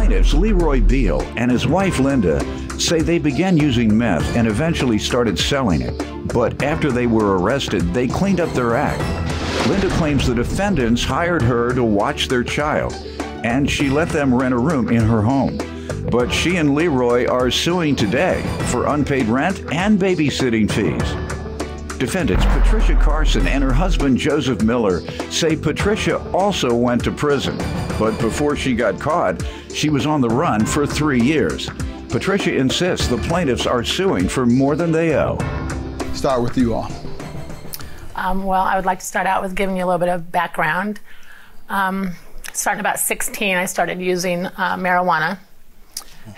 plaintiffs, Leroy Beal and his wife Linda, say they began using meth and eventually started selling it. But after they were arrested, they cleaned up their act. Linda claims the defendants hired her to watch their child, and she let them rent a room in her home. But she and Leroy are suing today for unpaid rent and babysitting fees. Defendants Patricia Carson and her husband Joseph Miller say Patricia also went to prison, but before she got caught, she was on the run for 3 years. Patricia insists the plaintiffs are suing for more than they owe. Start with you all. Well, I would like to start out with giving you a little bit of background. Starting about 16, I started using marijuana,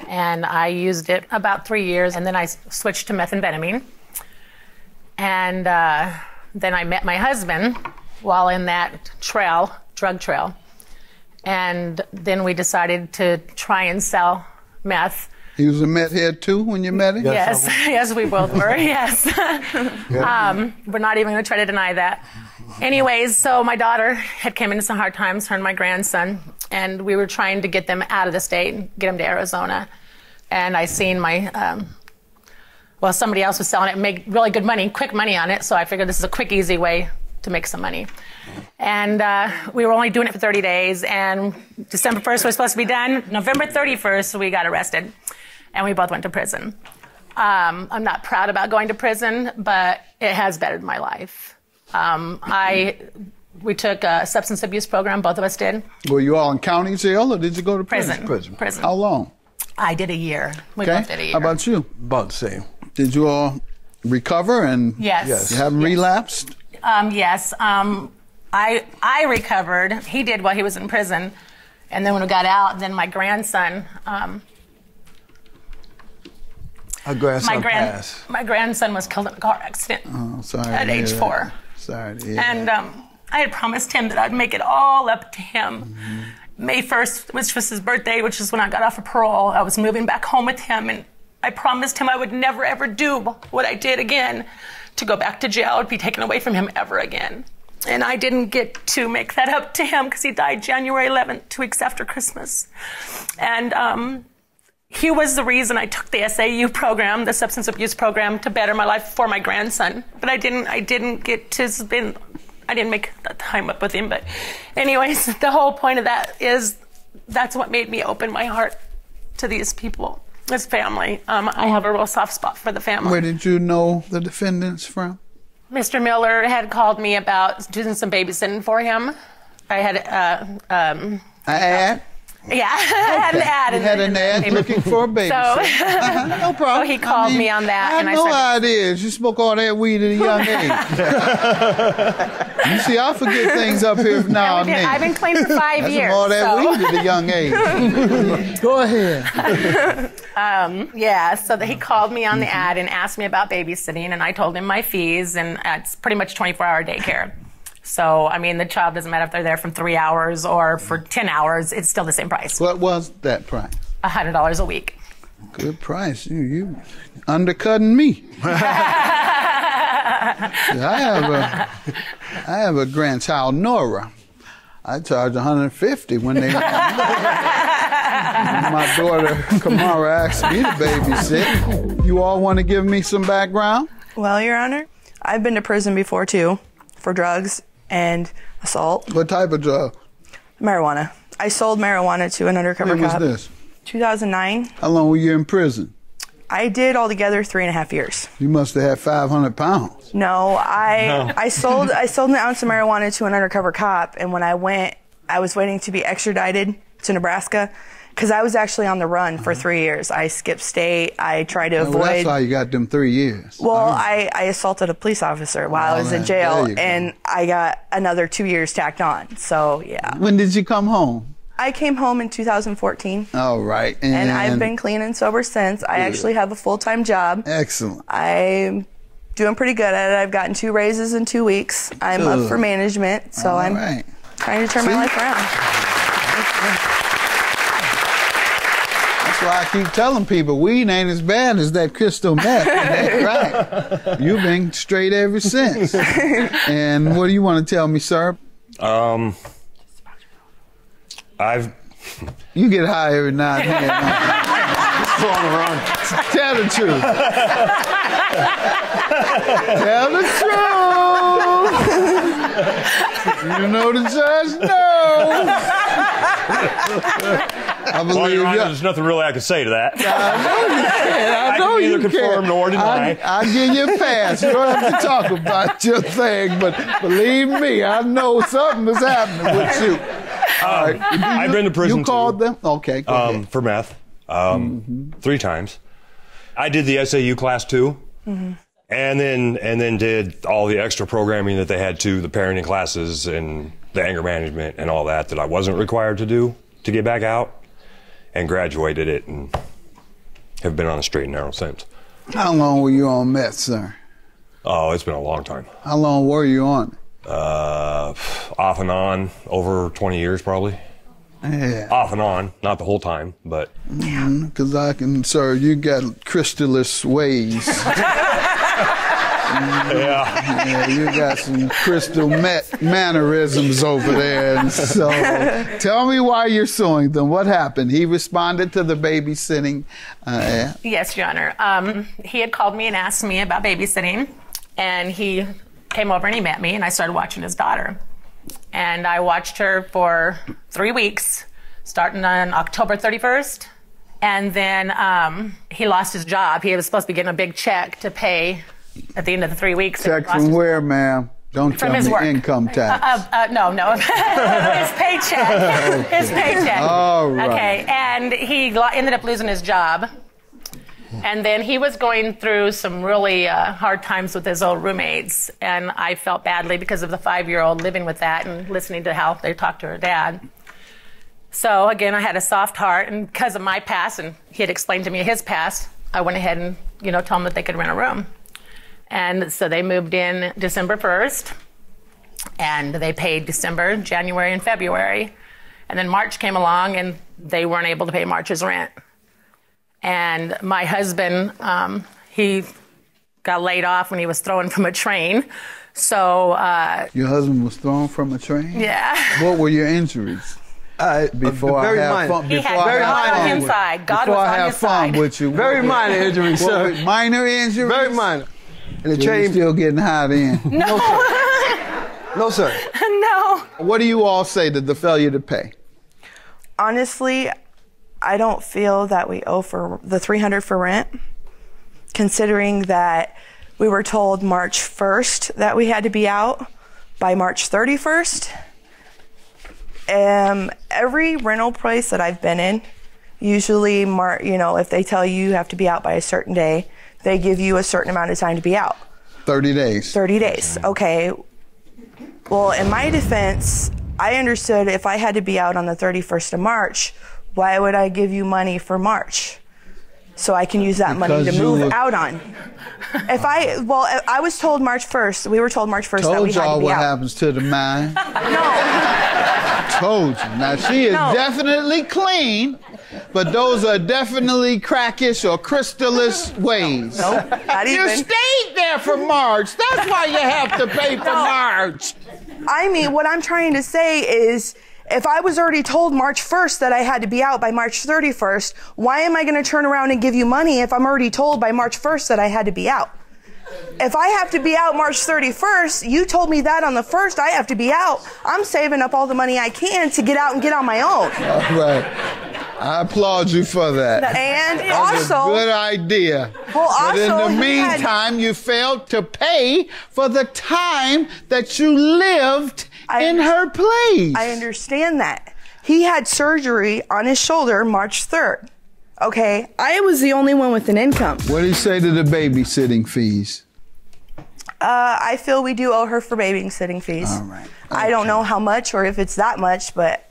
and I used it about 3 years, and then I switched to methamphetamine. And then I met my husband while in that drug trail. And then we decided to try and sell meth. He was a meth head too when you met him? Yes, yes, we both were, yes. We're not even going to try to deny that. Anyways, so my daughter had came into some hard times, her and my grandson, and we were trying to get them out of the state and get them to Arizona. And I seen my, well, somebody else was selling it and make really good money, quick money on it, so I figured this is a quick, easy way to make some money. And we were only doing it for 30 days, and December 1st was supposed to be done. November 31st, we got arrested, and we both went to prison. I'm not proud about going to prison, but it has bettered my life. We took a substance abuse program, both of us did. Were you all in county jail, or did you go to prison? Prison. How long? I did a year. We both did a year. How about you? About the same. Did you all recover and yes. You haven't relapsed? Yes. I recovered. He did while he was in prison. And then when we got out, then my grandson... My grandson was killed in a car accident. Oh, sorry. At age 4. Sorry to hear And that. I had promised him that I'd make it all up to him. Mm-hmm. May 1st, which was his birthday, which is when I got off of parole. I was moving back home with him, and I promised him I would never, ever do what I did again, to go back to jail or be taken away from him ever again. And I didn't get to make that up to him because he died January 11th, 2 weeks after Christmas. And he was the reason I took the SAU program, the substance abuse program, to better my life for my grandson. But I didn't get to spend, I didn't make that time up with him. But anyways, the whole point of that is that's what made me open my heart to these people, this family. I have a real soft spot for the family. Where did you know the defendants from? Mr. Miller had called me about doing some babysitting for him. I had an ad? Yeah, I had an ad. You had an ad looking for a babysitter. So, no problem. So he called me on that. I had no idea. You smoke all that weed at a young age. You see, I forget things up here now and then. I've been clean for 5 years. All that weed at a young age. Go ahead. Yeah, so he called me on the ad and asked me about babysitting, and I told him my fees, and it's pretty much 24-hour daycare. So, I mean, the child doesn't matter if they're there for 3 hours or for 10 hours, it's still the same price. What was that price? $100 a week. Good price. You undercutting me. I have a grandchild, Nora. I charge $150 when they... My daughter, Kamara, asked me to babysit. You all want to give me some background? Well, Your Honor, I've been to prison before, too, for drugs and assault. What type of drug? Marijuana. I sold marijuana to an undercover cop. When was this? 2009. How long were you in prison? I did altogether 3.5 years. You must have had 500 pounds. No, I sold an ounce of marijuana to an undercover cop, and when I went, I was waiting to be extradited to Nebraska because I was actually on the run for 3 years. I skipped state. I tried to avoid... That's why you got them 3 years. Well, I assaulted a police officer while I was in jail, and I got another 2 years tacked on. So, yeah. When did you come home? I came home in 2014. All right. And I've been clean and sober since. I actually have a full-time job. Excellent. I'm doing pretty good at it. I've gotten 2 raises in 2 weeks. I'm up for management, so I'm trying to turn my life around. That's why I keep telling people weed ain't as bad as that crystal meth. That's right. You've been straight ever since. And what do you want to tell me, sir? I've You get high every now and then. Still on the run. Tell the truth. Tell the truth. You know the judge knows. I believe Well, Your Honor, there's nothing really I can say to that. I know you can. I know can you neither can. confirm nor deny. I'll give you a pass. You don't have to talk about your thing, but believe me, I know something is happening with you. All right. I've been to prison You called too. them? Okay, go ahead. For meth. 3 times. I did the SAU class too. And then did all the extra programming that they had to, the parenting classes and the anger management and all that I wasn't required to do to get back out, and graduated it and have been on the straight and narrow since. How long were you on meth, sir? Oh, it's been a long time. How long were you on? Off and on, over 20 years probably. Yeah. Off and on, not the whole time, but. Because I can, sir, you got crystallis ways. Yeah, you got some crystal mannerisms over there. And so tell me why you're suing them. What happened? He responded to the babysitting ad. Yes, Your Honor. He had called me and asked me about babysitting, and he came over and he met me, and I started watching his daughter. And I watched her for 3 weeks, starting on October 31st. And then he lost his job. He was supposed to be getting a big check to pay at the end of the 3 weeks. Check from where, ma'am? Don't tell me income tax. No. His paycheck. His paycheck. All right. Okay, and he ended up losing his job. And then he was going through some really hard times with his old roommates. And I felt badly because of the 5-year-old living with that and listening to how they talked to her dad. So again, I had a soft heart, and because of my past, and he had explained to me his past, I went ahead and, told them that they could rent a room. And so they moved in December 1st, and they paid December, January, and February. And then March came along, and they weren't able to pay March's rent. And my husband, he got laid off when he was thrown from a train. So your husband was thrown from a train? Yeah. What were your injuries? Before I have fun, he had God on his side. God was on his side. With you. Very minor injuries, sir. Minor injuries? Very minor. And the train still getting hot in. No. No, sir. No. What do you all say to the failure to pay? Honestly, I don't feel that we owe for the $300 for rent, considering that we were told March 1st that we had to be out by March 31st. Every rental place that I've been in, usually, if they tell you have to be out by a certain day, they give you a certain amount of time to be out. 30 days. 30 days, okay. Well, in my defense, I understood if I had to be out on the 31st of March, why would I give you money for March? So I can use that money to move out on. I was told March 1st, we were told March 1st that we had to be out. Told y'all what happens to the mind. No. Told you. Now, she is definitely clean, but those are definitely crackish or crystallis ways. Nope, not even. You stayed there for March. That's why you have to pay for March. I mean, what I'm trying to say is, if I was already told March 1st that I had to be out by March 31st, why am I going to turn around and give you money if I'm already told by March 1st that I had to be out? If I have to be out March 31st, you told me that on the 1st I have to be out. I'm saving up all the money I can to get out and get on my own. All right. I applaud you for that. And That's also, a good idea. Well, but in also, the meantime, you failed to pay for the time that you lived in her place. I understand that. He had surgery on his shoulder March 3rd. Okay, I was the only one with an income. What do you say to the babysitting fees? I feel we do owe her for babysitting fees. All right. Okay. I don't know how much or if it's that much, but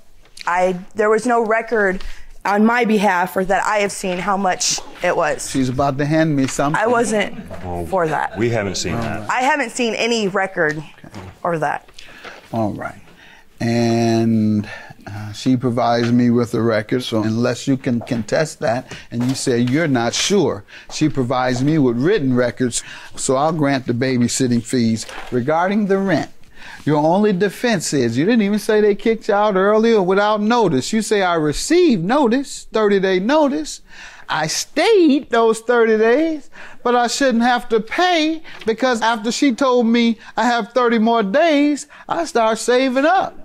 there was no record on my behalf or that I have seen how much it was. She's about to hand me something. I wasn't for that. We haven't seen that. I haven't seen any record or that. All right. And she provides me with a record, so unless you can contest that, and you say you're not sure, she provides me with written records, so I'll grant the babysitting fees. Regarding the rent, Your only defense is, you didn't even say they kicked you out early or without notice. You say, I received notice, 30-day notice. I stayed those 30 days, but I shouldn't have to pay because after she told me I have 30 more days, I start saving up.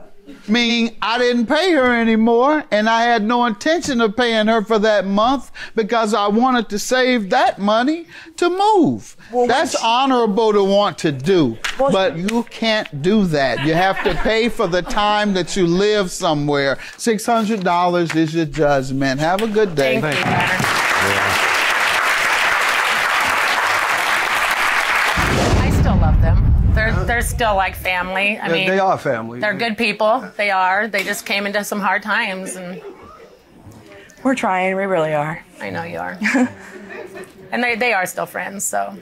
Meaning I didn't pay her anymore, and I had no intention of paying her for that month because I wanted to save that money to move. Well, that's honorable to want to do, but you can't do that. You have to pay for the time that you live somewhere. $600 is your judgment. Have a good day. Thank you. I still love them. They're still like family. I mean, they are family. They're good people. They are. They just came into some hard times, and We're trying. We really are. I know you are. And they are still friends, so.